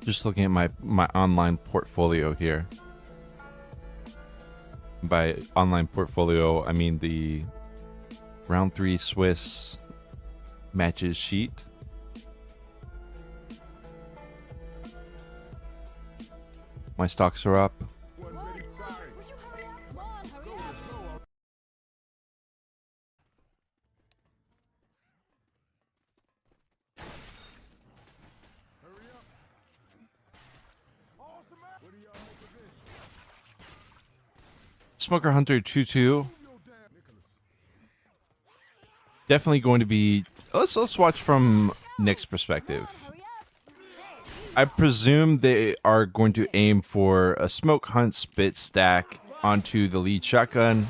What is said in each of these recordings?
Just looking at my online portfolio here. By online portfolio, I mean the round 3 Swiss matches sheet. My stocks are up. Smoker Hunter 2-2. Definitely going to be. Let's watch from Nick's perspective. I presume they are going to aim for a smoke hunt spit stack onto the lead shotgun.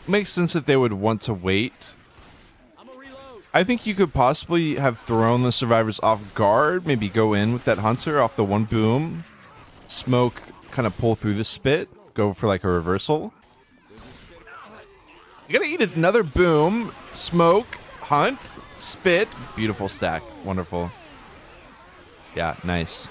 Makes sense that they would want to wait. I think you could possibly have thrown the survivors off guard, maybe go in with that hunter off the one boom, smoke, kind of pull through the spit, go for like a reversal. You're gonna eat another boom, smoke, hunt, spit, beautiful stack, wonderful. Yeah, nice.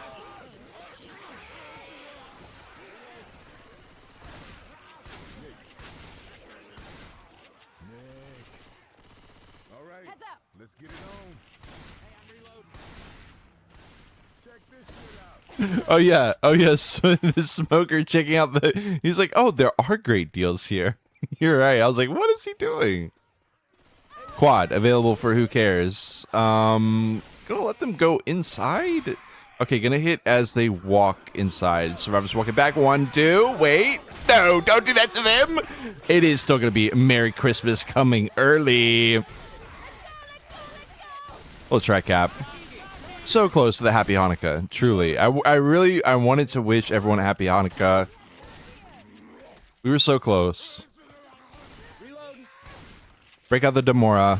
Let's get it on. Hey, I'm reloading. Check this shit out. Oh yeah, oh yes. The smoker checking out the. He's like, oh, there are great deals here. You're right. I was like, what is he doing? Quad available for who cares. Gonna let them go inside. Okay, gonna hit as they walk inside. Survivors walking back. 1, 2. Wait, no, don't do that to them. It is still gonna be Merry Christmas coming early. Little track cap. So close to the Happy Hanukkah. Truly. I wanted to wish everyone a Happy Hanukkah. We were so close. Break out the Demora.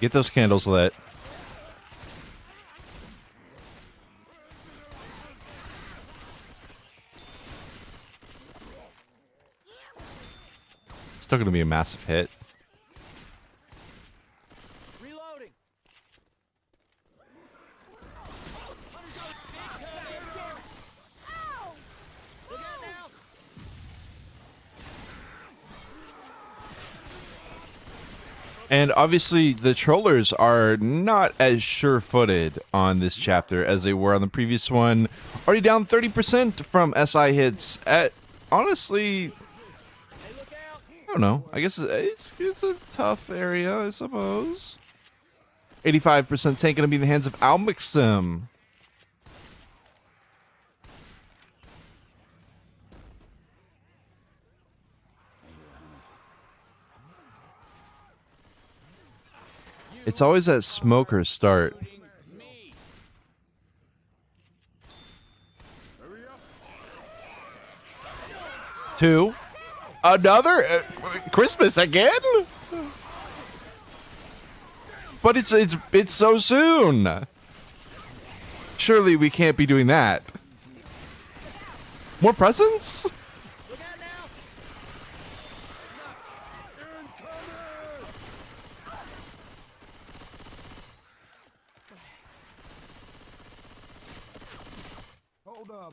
Get those candles lit. Still going to be a massive hit. And obviously, the trollers are not as sure-footed on this chapter as they were on the previous one. Already down 30% from SI hits. Honestly, I don't know. I guess it's a tough area, I suppose. 85% tank going to be in the hands of Almixim. It's always that smoker start. Two. Another Christmas again? But it's so soon. Surely we can't be doing that. More presents?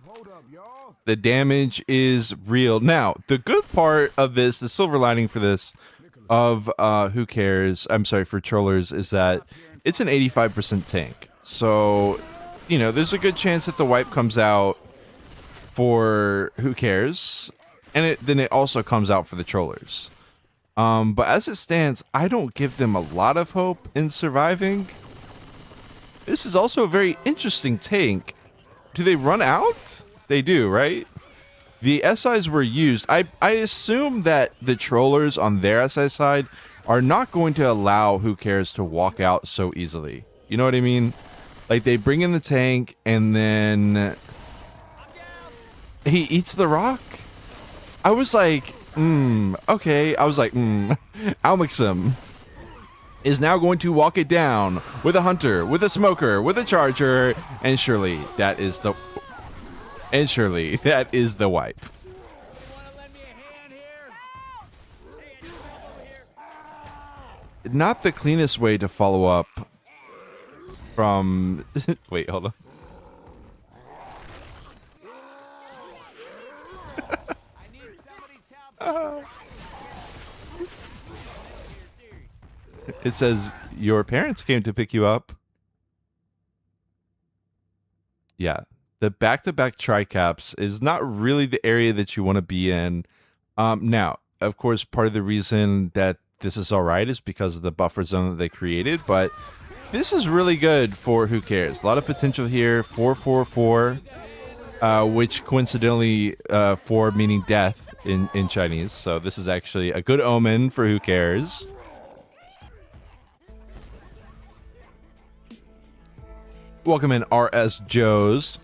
Hold up, y'all. The damage is real. Now, the good part of this, the silver lining for this, of who cares, I'm sorry, for trollers, is that it's an 85% tank. So, you know, there's a good chance that the wipe comes out for who cares, and then it also comes out for the trollers. But as it stands, I don't give them a lot of hope in surviving. This is also a very interesting tank. Do they run out? They do, right? The SIs were used. I assume that the trollers on their SI side are not going to allow who cares to walk out so easily. You know what I mean? Like, they bring in the tank and then he eats the rock. I was like, okay. I was like, Almixim is now going to walk it down with a hunter, with a smoker, with a charger, and surely that is the wipe. not the cleanest way to follow up from... Wait, hold on. It says, your parents came to pick you up. Yeah. The back-to-back tri-caps is not really the area that you want to be in. Now, of course, part of the reason that this is all right is because of the buffer zone that they created, but this is really good for who cares. A lot of potential here. 444, which coincidentally, 4 meaning death in Chinese. So this is actually a good omen for who cares. Welcome in, RS Joes.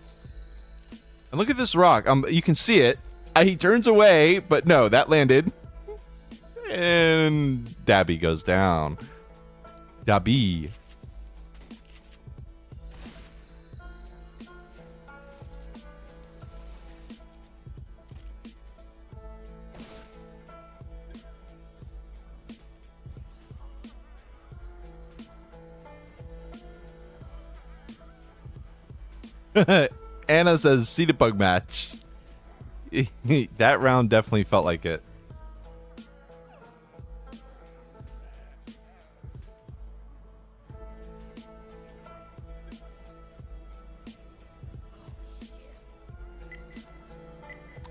And look at this rock. You can see it. He turns away, but no, that landed. And Dabby goes down. Dabby. Anna says, see the bug match. That round definitely felt like it.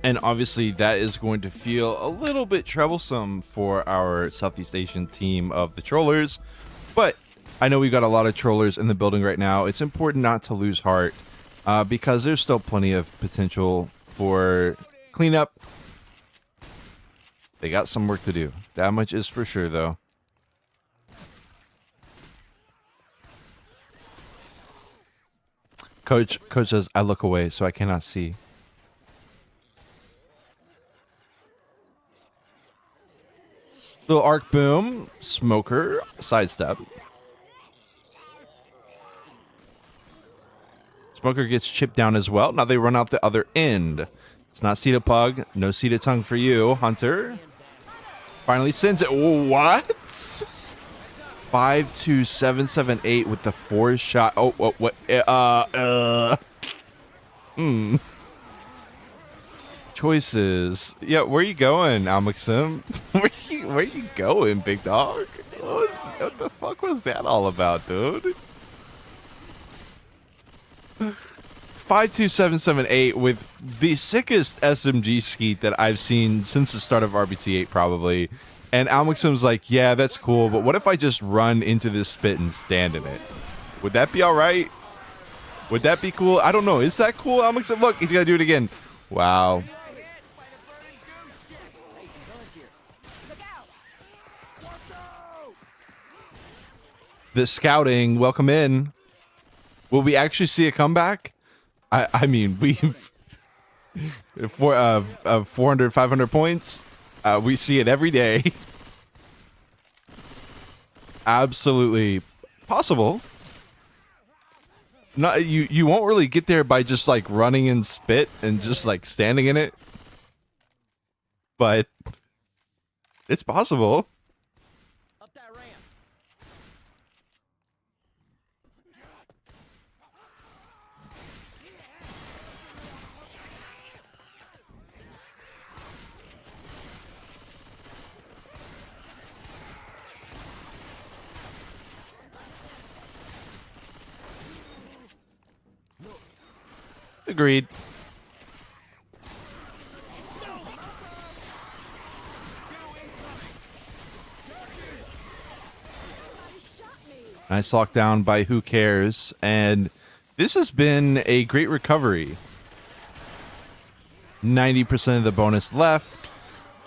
And obviously that is going to feel a little bit troublesome for our Southeast Asian team of the Trollers. But I know we've got a lot of Trollers in the building right now. It's important not to lose heart because there's still plenty of potential for cleanup. They got some work to do. That much is for sure, though. Coach says, I look away, so I cannot see. Little arc boom, smoker, sidestep. Smoker gets chipped down as well. Now they run out the other end. It's not Cedar Pug. No Cedar Tongue for you, Hunter. Finally sends it. What? 52778 with the 4 shot. Oh, what? Choices. Yeah, where you going, Almixim? Where you going, big dog? What the fuck was that all about, dude? 52778 with the sickest SMG skeet that I've seen since the start of RBT8 probably. And Almixim's like, yeah, that's cool, but what if I just run into this spit and stand in it? Would that be alright? Would that be cool? I don't know. Is that cool, Almixim? Look, he's gonna do it again. Wow. The scouting, welcome in. Will we actually see a comeback? I mean, we've for 400, 500 points. We see it every day. Absolutely possible. Not you won't really get there by just like running in spit and just like standing in it. But it's possible. Up that ramp. Agreed. Nice lockdown by Who Cares, and this has been a great recovery. 90% of the bonus left,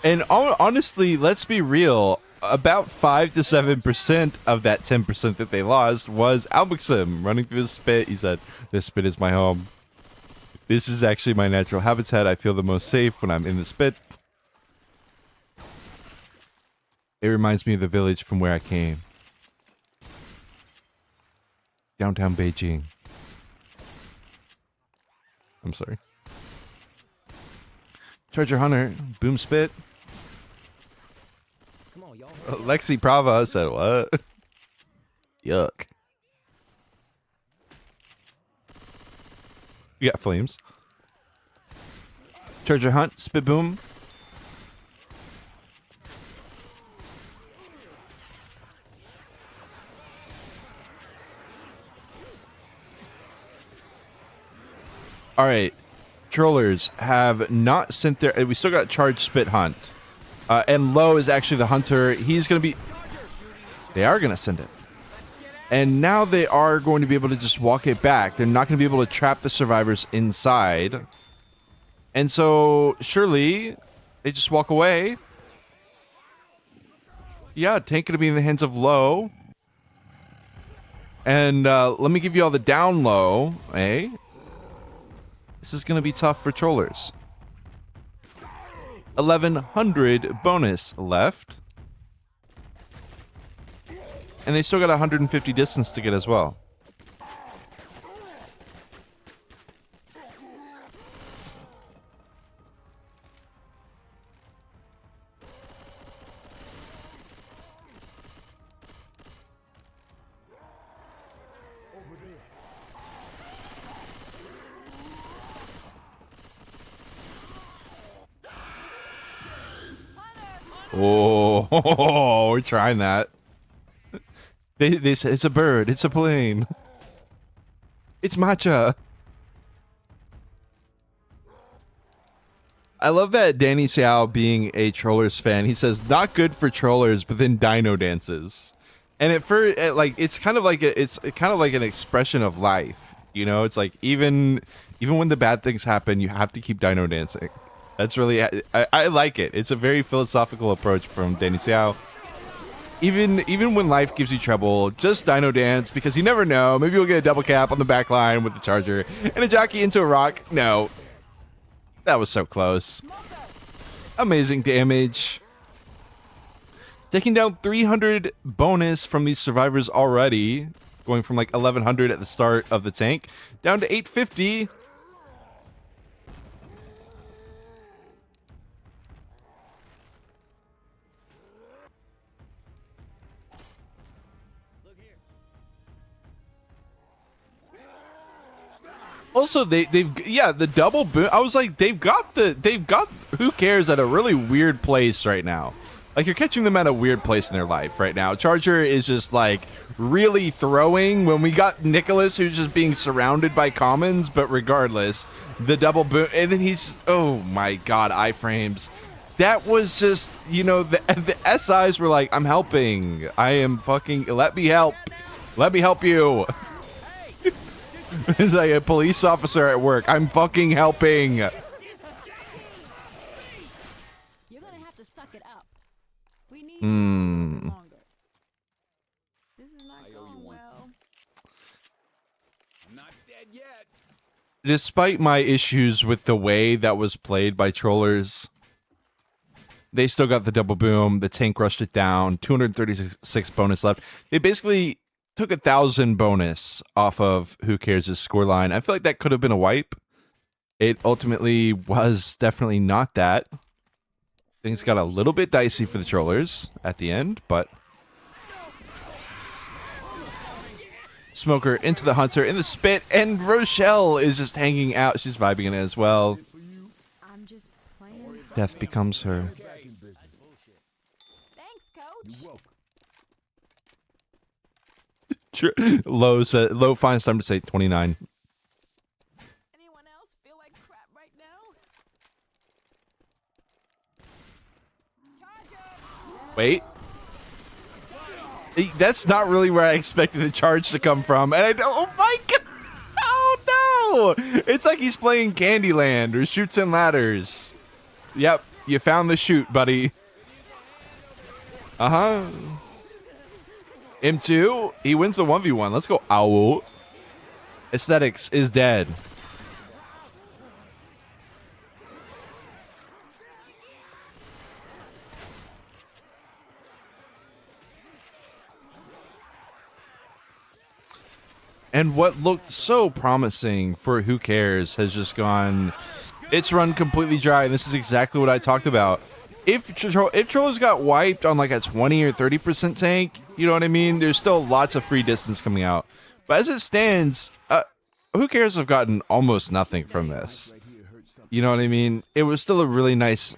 and honestly, let's be real, about 5 to 7% of that 10% that they lost was Albuxim running through the spit. He said, this spit is my home. This is actually my natural habitat. I feel the most safe when I'm in the spit. It reminds me of the village from where I came. Downtown Beijing. I'm sorry. Treasure Hunter, boom spit. Come Lexi Prava said what? Yuck. You got flames. Treasure hunt, spit boom. All right, trollers have not sent their. We still got charge spit hunt, and Low is actually the hunter. He's gonna be. They are gonna send it, and now they are going to be able to just walk it back. They're not gonna be able to trap the survivors inside, and so surely they just walk away. Yeah, tank gonna be in the hands of Low, and let me give you all the down low, eh? This is going to be tough for trollers. 1100 bonus left. And they still got 150 distance to get as well. Oh, we're trying that. They say it's a bird, it's a plane. It's matcha. I love that Danny Xiao, being a trollers fan, he says not good for trollers, but then dino dances. And it's kind of like it's kind of like an expression of life, you know? It's like even when the bad things happen, you have to keep dino dancing. That's really, I like it. It's a very philosophical approach from Danny Xiao. Even when life gives you trouble, just dino dance, because you never know. Maybe you'll get a double cap on the back line with the charger and a jockey into a rock. No, that was so close. Amazing damage. Taking down 300 bonus from these survivors already, going from like 1100 at the start of the tank down to 850. Also, they've the double boom. I was like, they've got who cares at a really weird place right now. Like, you're catching them at a weird place in their life right now. Charger is just like really throwing when we got Nicholas, who's just being surrounded by commons. But regardless, the double boom, and then he's, oh my god, iframes. That was just, you know, the SIs were like, I'm helping. I am fucking, let me help. Let me help you. It's like a police officer at work. I'm fucking helping. You're gonna have to suck it up. We need you longer. This is not going well. I'm not dead yet. Despite my issues with the way that was played by trollers, they still got the double boom. The tank rushed it down. 236 bonus left. They basically took 1,000 bonus off of Who Cares' scoreline. I feel like that could have been a wipe. It ultimately was definitely not that. Things got a little bit dicey for the trollers at the end, but Smoker into the hunter in the spit, and Rochelle is just hanging out. She's vibing in it as well. I'm just playing. Death becomes her. Thanks, coach. Low finds time to say 29. Anyone else feel like crap right now? Wait. That's not really where I expected the charge to come from. And I don't, oh my god. Oh no. It's like he's playing Candyland or Shoots and Ladders. Yep. You found the shoot, buddy. Uh-huh. M2, he wins the 1v1. Let's go, Owl. Aesthetics is dead. And what looked so promising for Who Cares has just gone, it's run completely dry. And this is exactly what I talked about. if Trollers got wiped on like a 20 or 30% tank, you know what I mean? There's still lots of free distance coming out. But as it stands, who cares have gotten almost nothing from this. You know what I mean? It was still a really nice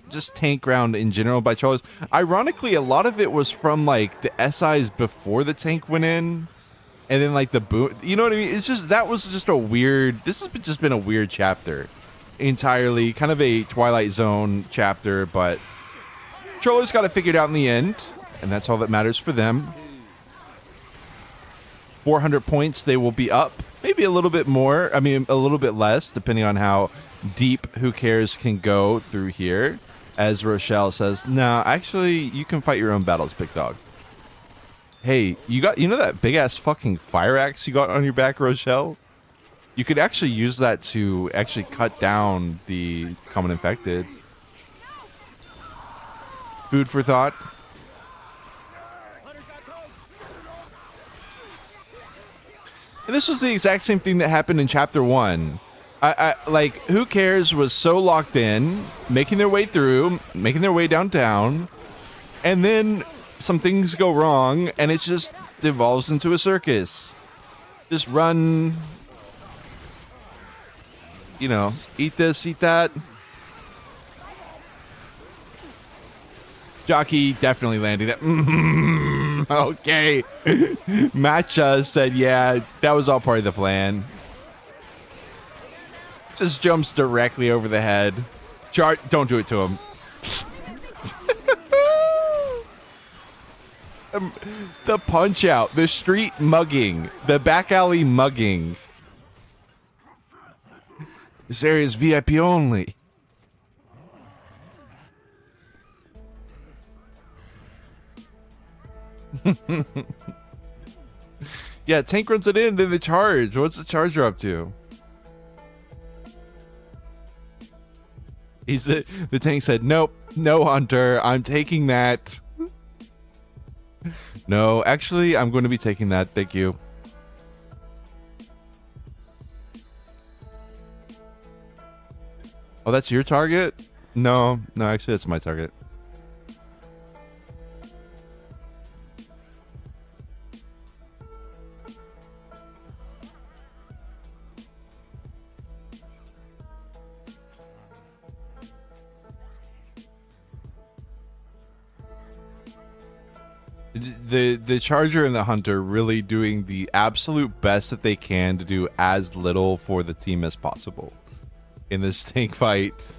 just tank round in general by Trollers. Ironically, a lot of it was from like the SIs before the tank went in. And then like the boot, you know what I mean? It's just, that was just a weird, this has just been a weird chapter. Entirely, kind of a Twilight Zone chapter, but Trollers got it figured out in the end. And that's all that matters for them. 400 points, they will be up. Maybe a little bit more, I mean a little bit less, depending on how deep Who Cares can go through here. As Rochelle says, nah, actually, you can fight your own battles, big dog. Hey, you know that big ass fucking fire axe you got on your back, Rochelle? You could actually use that to actually cut down the common infected. Food for thought. And this was the exact same thing that happened in chapter 1. I like, Who Cares was so locked in, making their way through, making their way downtown, and then some things go wrong, and it just devolves into a circus. Just run, you know, eat this, eat that. Jockey definitely landing that. Okay. Matcha said, yeah, that was all part of the plan. Just jumps directly over the head. Chart, don't do it to him. The punch out, the street mugging, the back alley mugging. This area is VIP only. Yeah, tank runs it in, then the charge. What's the charger up to? The tank said, nope, no, Hunter, I'm taking that. No, actually, I'm going to be taking that. Thank you. Oh, that's your target? No, actually, that's my target. The Charger and the Hunter really doing the absolute best that they can to do as little for the team as possible in this tank fight.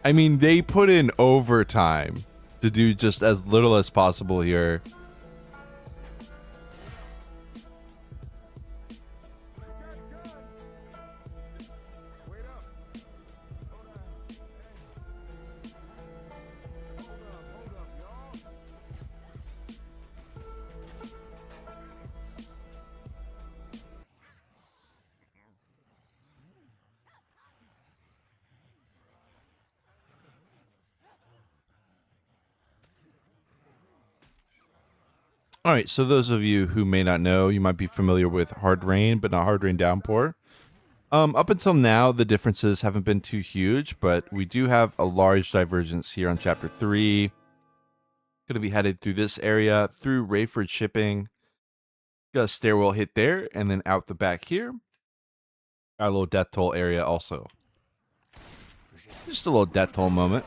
I mean, they put in overtime to do just as little as possible here. All right, so those of you who may not know, you might be familiar with Hard Rain, but not Hard Rain Downpour. Up until now, the differences haven't been too huge, but we do have a large divergence here on Chapter 3. Going to be headed through this area, through Rayford Shipping. Got a stairwell hit there, and then out the back here. Got a little death toll area also. Just a little death toll moment.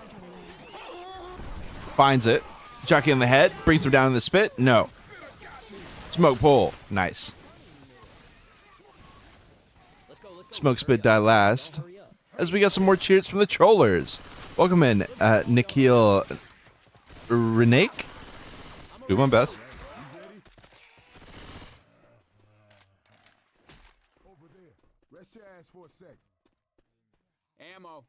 Finds it. Jockey in the head, brings him down in the spit. No. Smoke pull. Nice. Smoke spit die last. As we got some more cheers from the Trollers. Welcome in, Nikhil Renake. Do my best. Over there. Rest your ass for a sec. Ammo.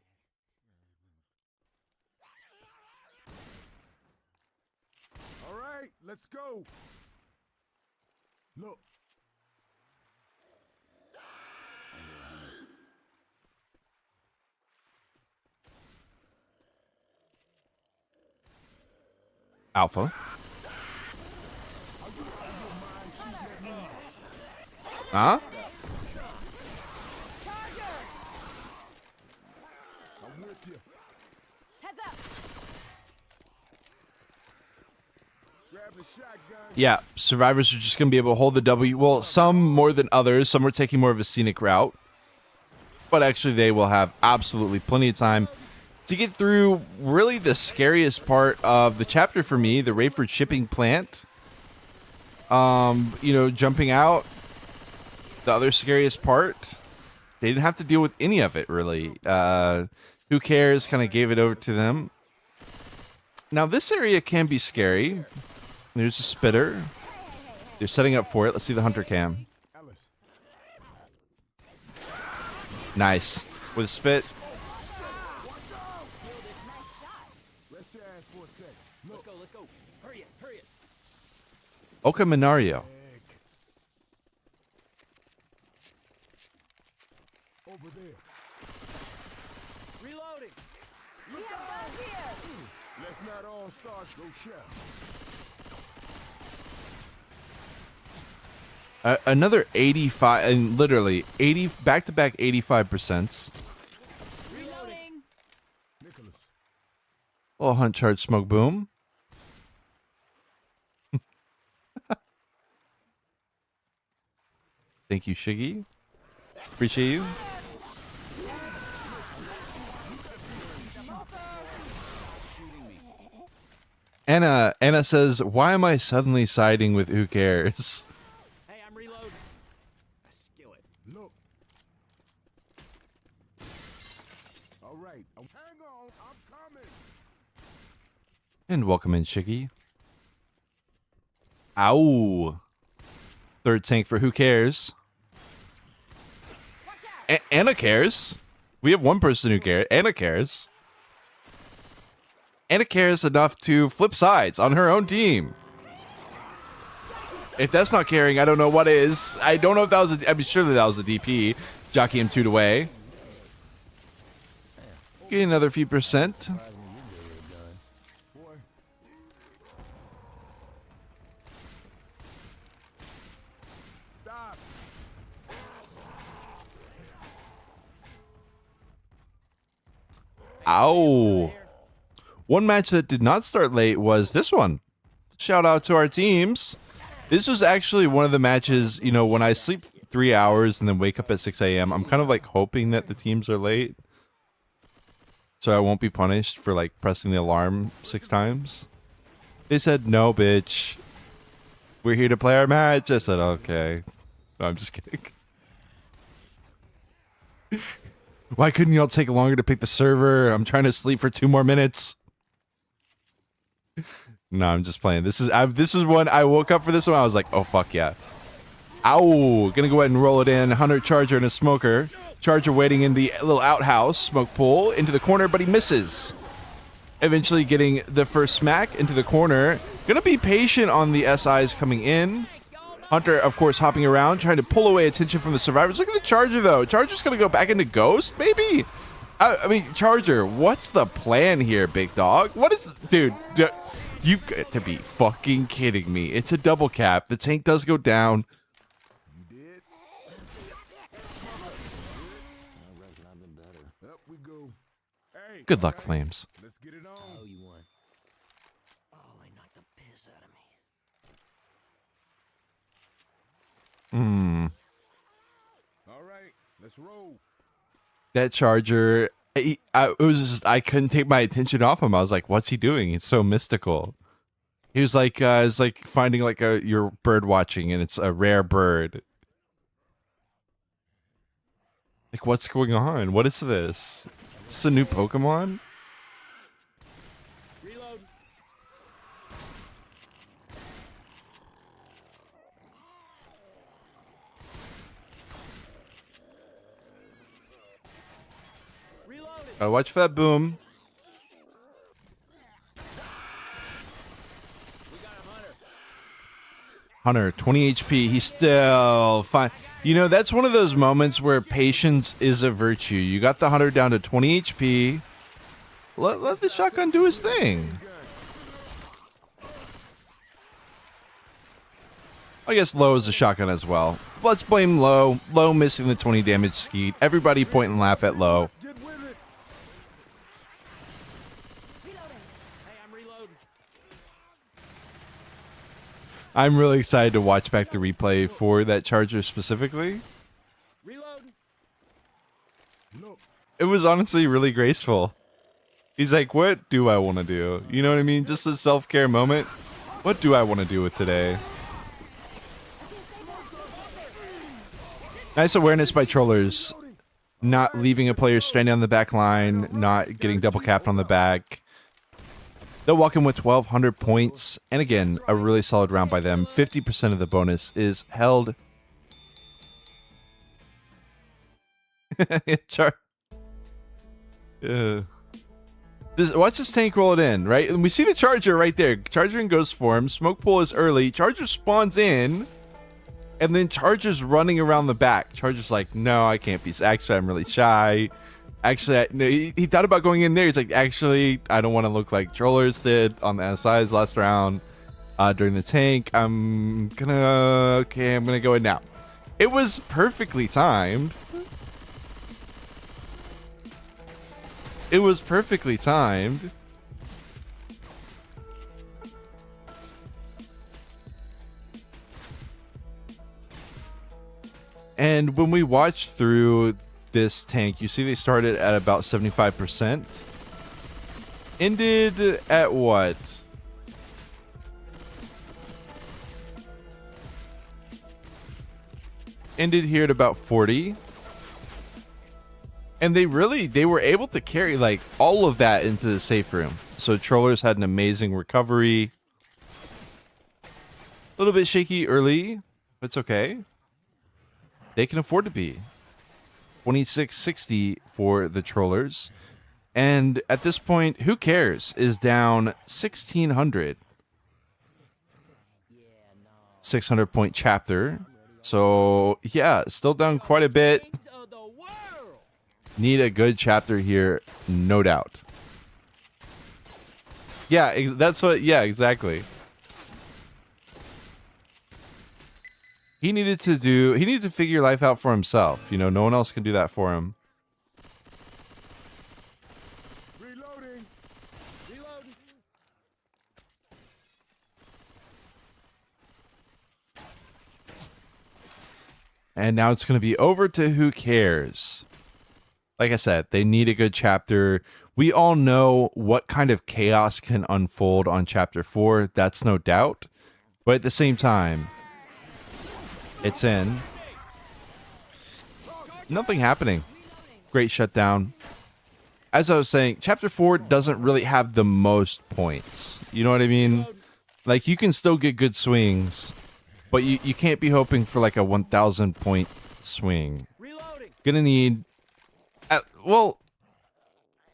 All right, let's go. Look. Alpha. Huh? I'm with you. Heads up. Yeah, survivors are just going to be able to hold the W. Well, some more than others. Some are taking more of a scenic route. But actually, they will have absolutely plenty of time to get through really the scariest part of the chapter for me, the Rayford shipping plant. You know, jumping out. The other scariest part, they didn't have to deal with any of it, really. Who cares? Kind of gave it over to them. Now, this area can be scary. There's a spitter. They're setting up for it. Let's see the hunter cam. Nice. With a spit. Let's go. Hurry it. Oka Minario. Over there. Reloading. We have guns here. Let's not all start no shell. Another 85, and literally 80 back-to-back 85%. Reloading. Nicholas. Little hunt charge smoke boom. Thank you, Shiggy. Appreciate you. Anna says, "Why am I suddenly siding with who cares?" Hey, I'm reloading. Skillet. Look. All right. Hang on. I'm coming. And welcome in, Shiggy. Ow. Third tank for who cares. Anna cares. We have one person who cares. Anna cares. Anna cares enough to flip sides on her own team. If that's not caring, I don't know what is. I don't know if that was I'm sure that was a DP. Jockey him 2 away. Get another few percent. Stop. Ow. One match that did not start late was this one. Shout out to our teams. This was actually one of the matches, you know, when I sleep 3 hours and then wake up at 6 a.m., I'm kind of like hoping that the teams are late. So I won't be punished for like pressing the alarm 6 times. They said, "No, bitch. We're here to play our match." I said, "Okay." No, I'm just kidding. Why couldn't y'all take longer to pick the server? I'm trying to sleep for 2 more minutes. No, I'm just playing. This is one I woke up for this one. I was like, oh fuck yeah. Ow. Gonna go ahead and roll it in. Hunter, Charger, and a Smoker. Charger waiting in the little outhouse. Smoke pull into the corner, but he misses. Eventually getting the first smack into the corner. Gonna be patient on the SIs coming in. Hunter, of course, hopping around, trying to pull away attention from the survivors. Look at the Charger, though. Charger's gonna go back into Ghost, maybe? I mean, Charger, what's the plan here, big dog? What is this? Dude, you got to be fucking kidding me. It's a double cap. The tank does go down. You did? I reckon I've been better. Up we go. Hey. Good luck, Flames. Let's get it on. Oh, you won. Oh, they knocked the piss out of me. All right, let's roll. That Charger, I couldn't take my attention off him. I was like, what's he doing? It's so mystical. He was like, it's like finding like you're bird watching and it's a rare bird. Like, what's going on? What is this? Is this a new Pokemon? Reload. Gotta watch for that boom. Hunter, 20 HP. He's still fine. You know, that's one of those moments where patience is a virtue. You got the Hunter down to 20 HP. Let the shotgun do his thing. I guess Low is a shotgun as well. Let's blame Low. Low missing the 20 damage Skeet. Everybody point and laugh at Low. Get with it. Hey, I'm reloading. I'm really excited to watch back the replay for that charger specifically. Reloading. Look. It was honestly really graceful. He's like, what do I want to do? You know what I mean? Just a self-care moment. What do I want to do with today? Nice awareness by trollers. Not leaving a player stranded on the back line, not getting double capped on the back. They'll walk in with 1,200 points. And again, a really solid round by them. 50% of the bonus is held. Watch this tank roll it in, right? And we see the charger right there. Charger in ghost form. Smoke pool is early. Charger spawns in. And then Charger's running around the back. Charger's like, no, I can't be. Actually, I'm really shy. Actually, no, he thought about going in there. He's like, actually, I don't want to look like Trollers did on the SI's last round during the tank. I'm gonna go in now. It was perfectly timed. It was perfectly timed. And when we watch through this tank, you see they started at about 75%. Ended at what? Ended here at about 40. And they were able to carry like all of that into the safe room. So Trollers had an amazing recovery. A little bit shaky early, but it's okay. They can afford to be. 2660 for the Trollers. And at this point, who cares? Is down 1,600. 600 point chapter. So yeah, still down quite a bit. Need a good chapter here, no doubt. Yeah, that's what, yeah, exactly. He needed to figure life out for himself. You know, no one else can do that for him. Reloading. Reloading. And now it's going to be over to who cares. Like I said, they need a good chapter. We all know what kind of chaos can unfold on chapter 4. That's no doubt. But at the same time, it's in. Nothing happening. Great shutdown. As I was saying, chapter 4 doesn't really have the most points. You know what I mean? Like, you can still get good swings, but you can't be hoping for like a 1,000 point swing. Gonna need... well,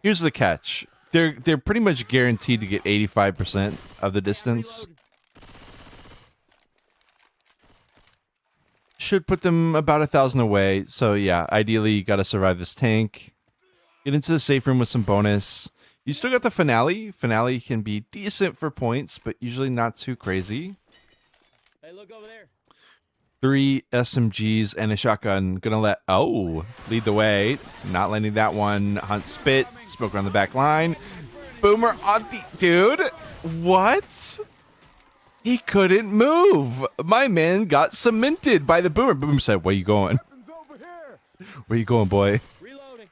here's the catch. They're pretty much guaranteed to get 85% of the distance. Should put them about 1,000 away. So yeah, ideally you gotta survive this tank. Get into the safe room with some bonus. You still got the finale. Finale can be decent for points, but usually not too crazy. Hey, look over there. 3 SMGs and a shotgun. Gonna let lead the way. Not letting that one hunt spit. Smoke around the back line. Boomer on the dude. What? He couldn't move. My man got cemented by the boomer. Boomer said, "Where you going? Over here. Where you going, boy?" Reloading.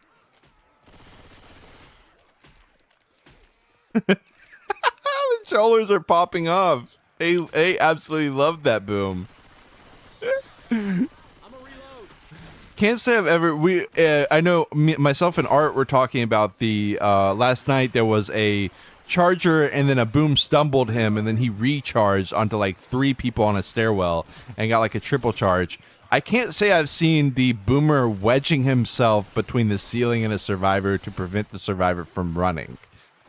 The trollers are popping off. They absolutely love that boom. I'm a reload. Can't say I've ever. I know myself and Art were talking about the last night. There was a charger and then a boom stumbled him and then he recharged onto like 3 people on a stairwell and got like a triple charge. I can't say I've seen the boomer wedging himself between the ceiling and a survivor to prevent the survivor from running.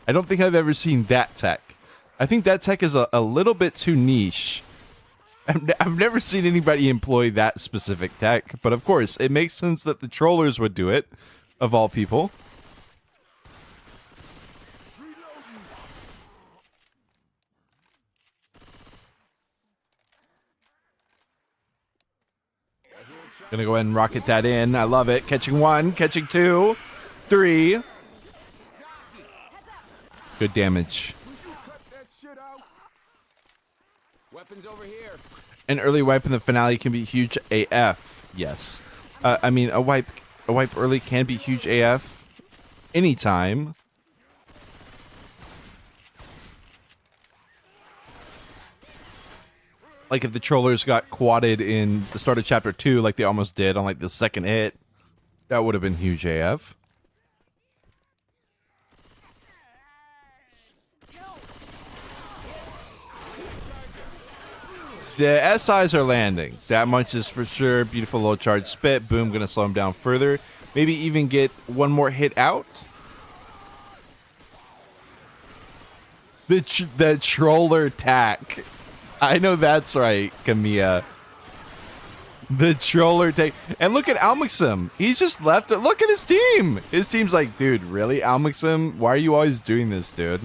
I don't think I've ever seen that tech. I think that tech is a little bit too niche. I've never seen anybody employ that specific tech, but of course, it makes sense that the trollers would do it, of all people. Gonna go ahead and rocket that in. I love it. Catching 1, catching 2, 3. Good damage. Cut that shit out. Weapons over here. An early wipe in the finale can be huge AF. Yes. I mean, a wipe early can be huge AF anytime. Like if the trollers got quadded in the start of chapter 2 like they almost did on like the second hit, that would have been huge AF. The SIs are landing. That much is for sure. Beautiful low charge spit. Boom, gonna slow him down further. Maybe even get one more hit out. The troller attack. I know that's right, Kamiya. The troller take. And look at Almixim. He's just left it. Look at his team. His team's like, dude, really? Almixim? Why are you always doing this, dude?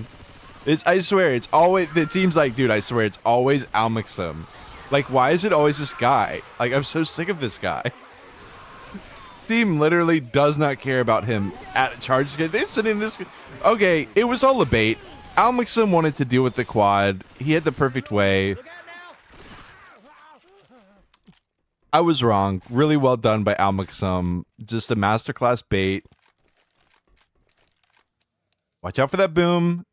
I swear, it's always, the team's like, dude, I swear, it's always Almixim. Like, why is it always this guy? Like, I'm so sick of this guy. Team literally does not care about him at charge. They sit in this. Okay, it was all a bait. Almixim wanted to deal with the quad. He had the perfect way. I was wrong. Really well done by Almixim. Just a masterclass bait. Watch out for that boom.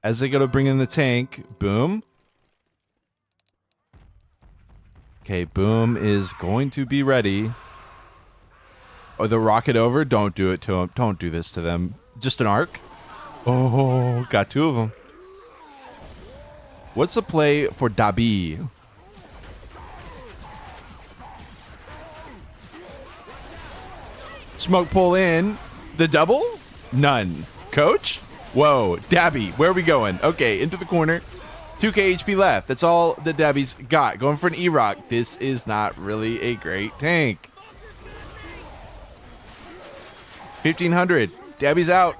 As they go to bring in the tank. Boom. Okay, boom is going to be ready. Oh, the rocket over? Don't do it to him. Don't do this to them. Just an arc. Oh, got two of them. What's the play for Dabi? Smoke pull in. The double? None. Coach? Whoa. Dabby, where are we going? Okay, into the corner. 2k HP left. That's all that Dabby's got. Going for an E-Rock. This is not really a great tank. 1500. Dabby's out.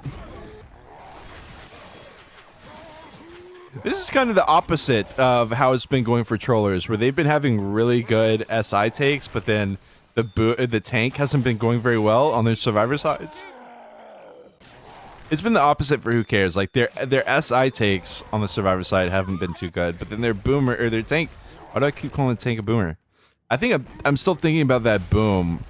This is kind of the opposite of how it's been going for trollers, where they've been having really good SI takes, but then the tank hasn't been going very well on their survivor sides. It's been the opposite for Who Cares. Like their SI takes on the survivor side haven't been too good, but then their boomer or their tank. Why do I keep calling the tank a boomer? I think I'm still thinking about that boom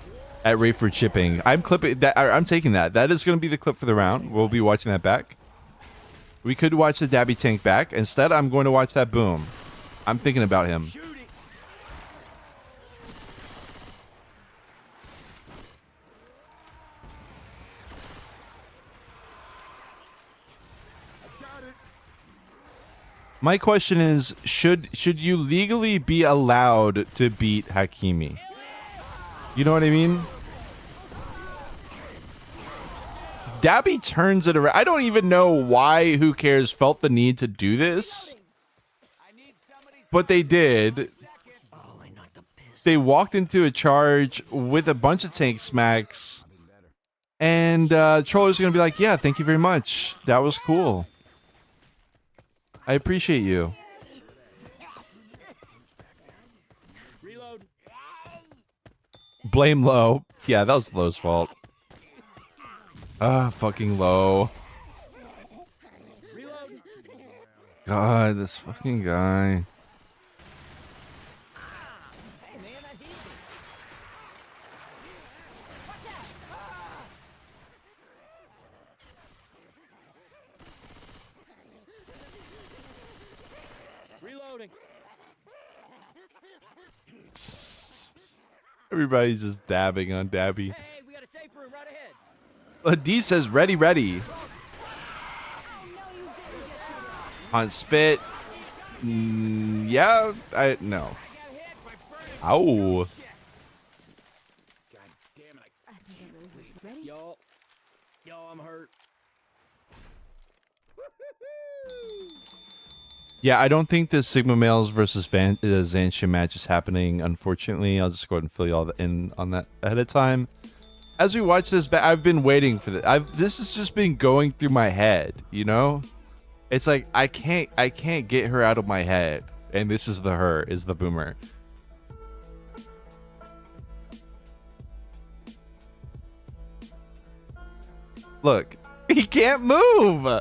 at Rayford shipping. I'm clipping that. I'm taking that. That is going to be the clip for the round. We'll be watching that back. We could watch the Dabby tank back. Instead, I'm going to watch that boom. I'm thinking about him. My question is, should you legally be allowed to beat Hakimi? You know what I mean? Dabby turns it around. I don't even know why Who Cares felt the need to do this. But they did. They walked into a charge with a bunch of tank smacks. And Troller's going to be like, yeah, thank you very much. That was cool. I appreciate you. Blame Low. Yeah, that was Low's fault. Fucking Low. God, this fucking guy. Reloading. Everybody's just dabbing on Dabby. Hey, we got a safe room right ahead. D says ready, ready. On spit. Yeah, no. Ow. God damn it. Yo, I'm hurt. Yeah, I don't think the Sigma males versus Zanshin match is happening, unfortunately. I'll just go ahead and fill you all in on that ahead of time. As we watch this back, I've been waiting for this. This has just been going through my head, you know? It's like, I can't get her out of my head. And this is the boomer. Look, he can't move.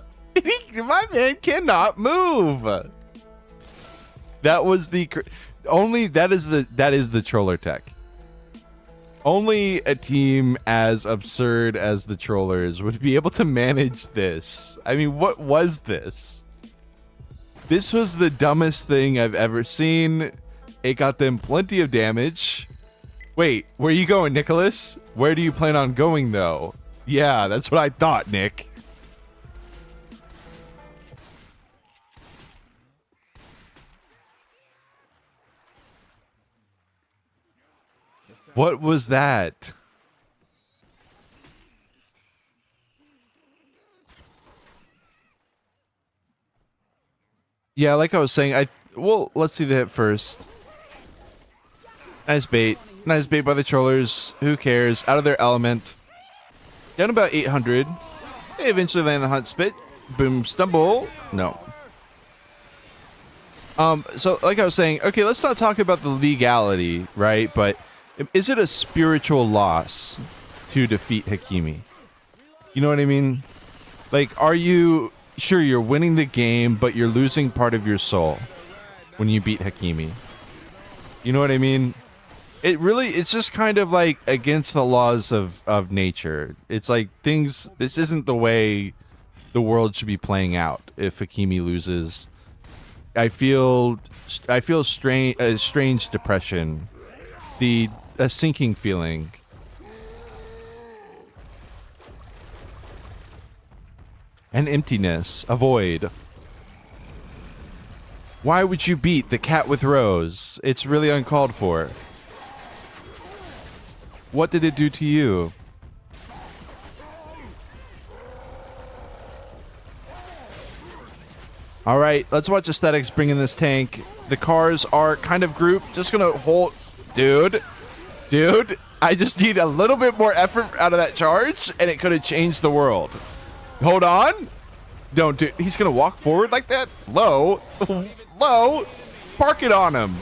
My man cannot move. That was the only that is the troller tech. Only a team as absurd as the trollers would be able to manage this. I mean, what was this? This was the dumbest thing I've ever seen. It got them plenty of damage. Wait, where are you going, Nicholas? Where do you plan on going, though? Yeah, that's what I thought, Nick. What was that? Yeah, like I was saying, well, let's see the hit first. Nice bait. Nice bait by the trollers. Who cares? Out of their element. Down about 800. They eventually land the hunt spit. Boom, stumble. No. So like I was saying, okay, let's not talk about the legality, right? But is it a spiritual loss to defeat Hakimi? You know what I mean? Like, are you sure you're winning the game, but you're losing part of your soul when you beat Hakimi? You know what I mean? It's just kind of like against the laws of nature. It's like this isn't the way the world should be playing out if Hakimi loses. I feel strange depression, a sinking feeling. An emptiness, a void. Why would you beat the cat with Rose? It's really uncalled for. What did it do to you? All right, let's watch Aesthetics bring in this tank. The cars are kind of grouped. Just gonna hold, dude, I just need a little bit more effort out of that charge, and it could have changed the world. Hold on. Don't do. He's gonna walk forward like that. Low. Park it on him.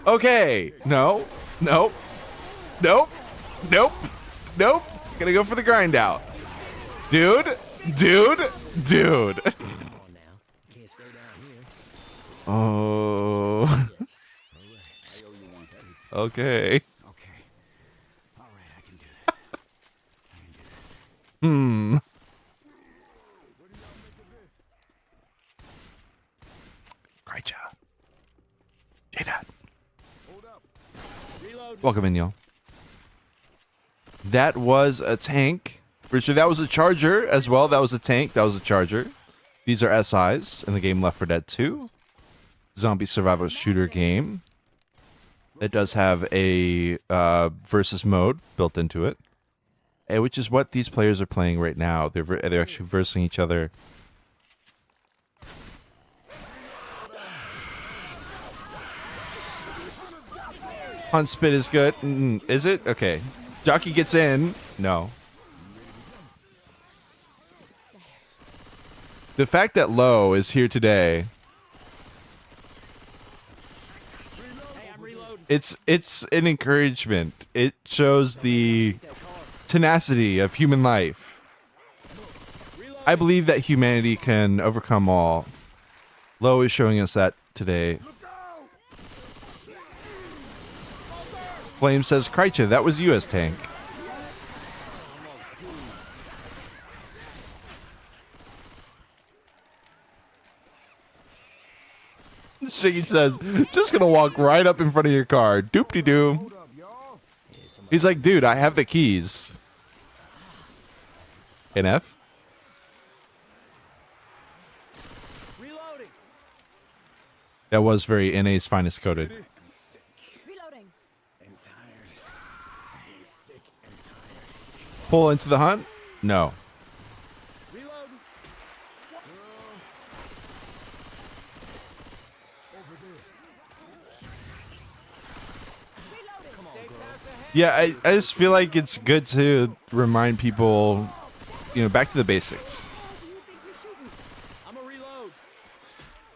Okay. No. Nope. Gonna go for the grind out. Dude. Oh. Okay. All right, I can do this. Great job. J-Dot. Welcome in, y'all. That was a tank. Pretty sure that was a charger as well. That was a tank. That was a charger. These are SIs in the game Left 4 Dead 2. Zombie survival shooter game. It does have a versus mode built into it, which is what these players are playing right now. They're actually versing each other. Hunt spit is good. Is it? Okay. Jockey gets in. No. The fact that Low is here today. It's an encouragement. It shows the tenacity of human life. I believe that humanity can overcome all. Low is showing us that today. Flame says, Krycha, that was US tank. Shiggy says, just gonna walk right up in front of your car. Doop-de-doo. He's like, dude, I have the keys. NF? That was very NA's finest coded. Reloading. Pull into the hunt? No. Yeah, I just feel like it's good to remind people, back to the basics.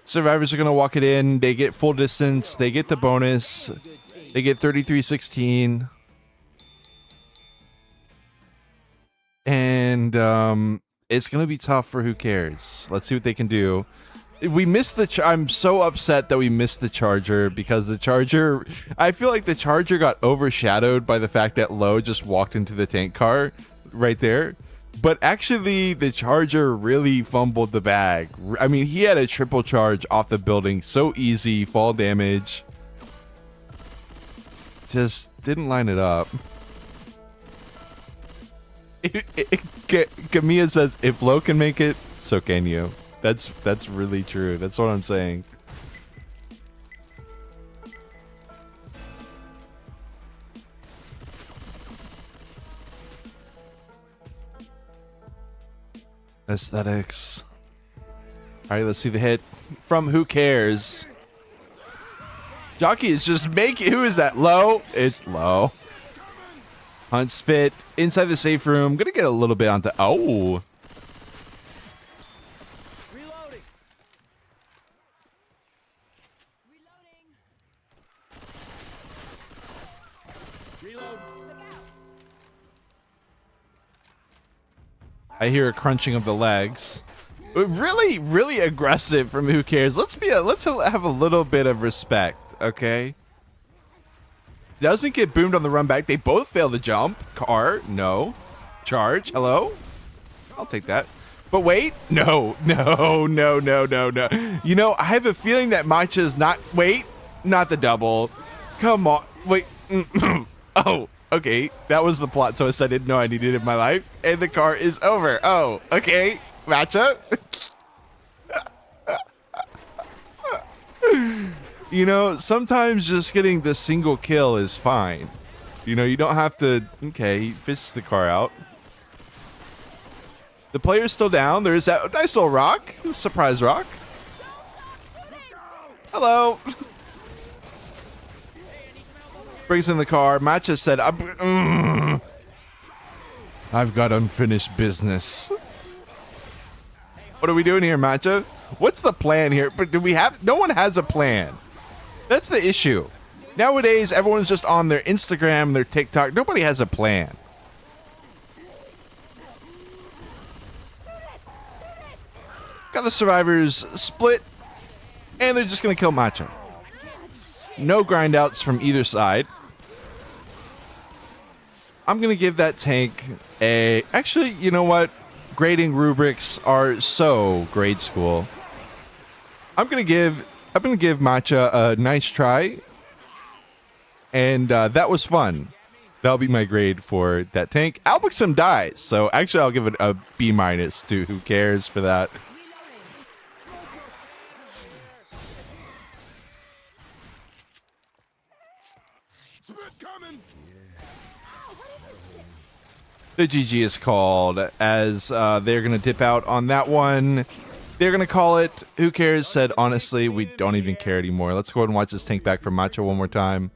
Survivors are going to walk it in. They get full distance. They get the bonus. They get 33-16. And it's going to be tough for Who Cares. Let's see what they can do. We missed the. I'm so upset that we missed the charger because the charger. I feel like the charger got overshadowed by the fact that Lo just walked into the tank car right there. But actually, the charger really fumbled the bag. I mean, he had a triple charge off the building, so easy, fall damage. Just didn't line it up. Kamiya says, "If Lo can make it, so can you." That's really true. That's what I'm saying. Aesthetics. All right, let's see the hit from Who Cares. Jockey is just making. Who is that? Lo? It's Lo. Hunt spit inside the safe room. Gonna get a little bit onto. Oh. Reloading. Reload. I hear a crunching of the legs. Really, really aggressive from Who Cares. Let's have a little bit of respect, okay? Doesn't get boomed on the run back. They both fail the jump. Car, no. Charge, hello? I'll take that. But wait, no. You know, I have a feeling that Matcha's not, wait, not the double. Come on, wait. Oh, okay, that was the plot twist I didn't know I needed in my life. And the car is over. Oh, okay, Matcha. You know, sometimes just getting the single kill is fine. You know, you don't have to... Okay, he fishes the car out. The player's still down. There's that nice little rock. Surprise rock. Hello. Brings in the car. Matcha said, I've got unfinished business. What are we doing here, Matcha? What's the plan here? But do we have... No one has a plan. That's the issue. Nowadays, everyone's just on their Instagram, their TikTok. Nobody has a plan. Got the survivors split, and they're just going to kill Matcha. No grind outs from either side. I'm going to give that tank a... Actually, you know what? Grading rubrics are so grade school. I'm going to give Matcha a nice try. And that was fun. That'll be my grade for that tank. Albixum dies, so actually I'll give it a B- to Who Cares for that. The GG is called as they're going to dip out on that one. They're going to call it. Who Cares said, honestly, we don't even care anymore. Let's go ahead and watch this tank back from Matcha one more time.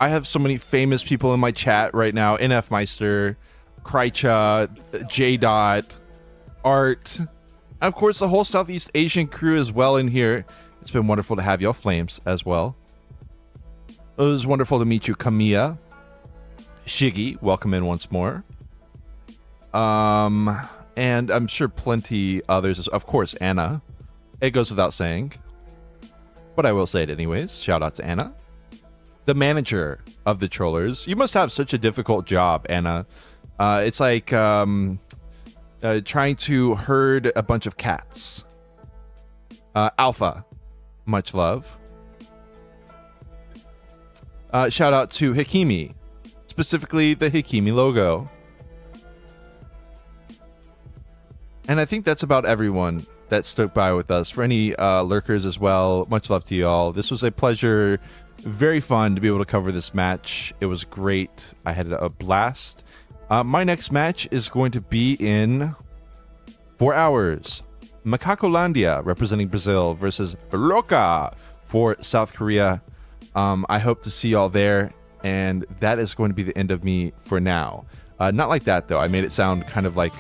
I have so many famous people in my chat right now. NF Meister, Krycha, J. Dot, Art, and of course the whole Southeast Asian crew as well in here. It's been wonderful to have y'all. Flames as well. It was wonderful to meet you, Kamiya. Shiggy, welcome in once more. And I'm sure plenty others. Of course, Anna. It goes without saying, but I will say it anyways. Shout out to Anna, the manager of the trollers. You must have such a difficult job, Anna. It's like trying to herd a bunch of cats. Alpha, much love. Shout out to Hikimi, specifically the Hikimi logo. And I think that's about everyone that stuck by with us. For any lurkers as well, much love to y'all. This was a pleasure. Very fun to be able to cover this match. It was great. I had a blast. My next match is going to be in 4 hours. Macacolandia representing Brazil versus Roca for South Korea. I hope to see y'all there. And that is going to be the end of me for now. Not like that, though. I made it sound kind of like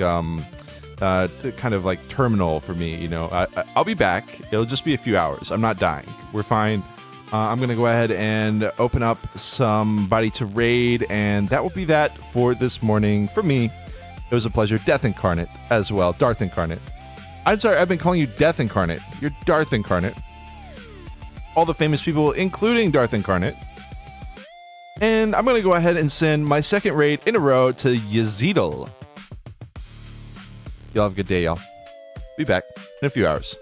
terminal for me. You know, I'll be back. It'll just be a few hours. I'm not dying. We're fine. I'm going to go ahead and open up somebody to raid, and that will be that for this morning. For me, it was a pleasure. Death Incarnate as well. Darth Incarnate. I'm sorry, I've been calling you Death Incarnate. You're Darth Incarnate. All the famous people, including Darth Incarnate. And I'm going to go ahead and send my second raid in a row to Yazidal. Y'all have a good day, y'all. Be back in a few hours.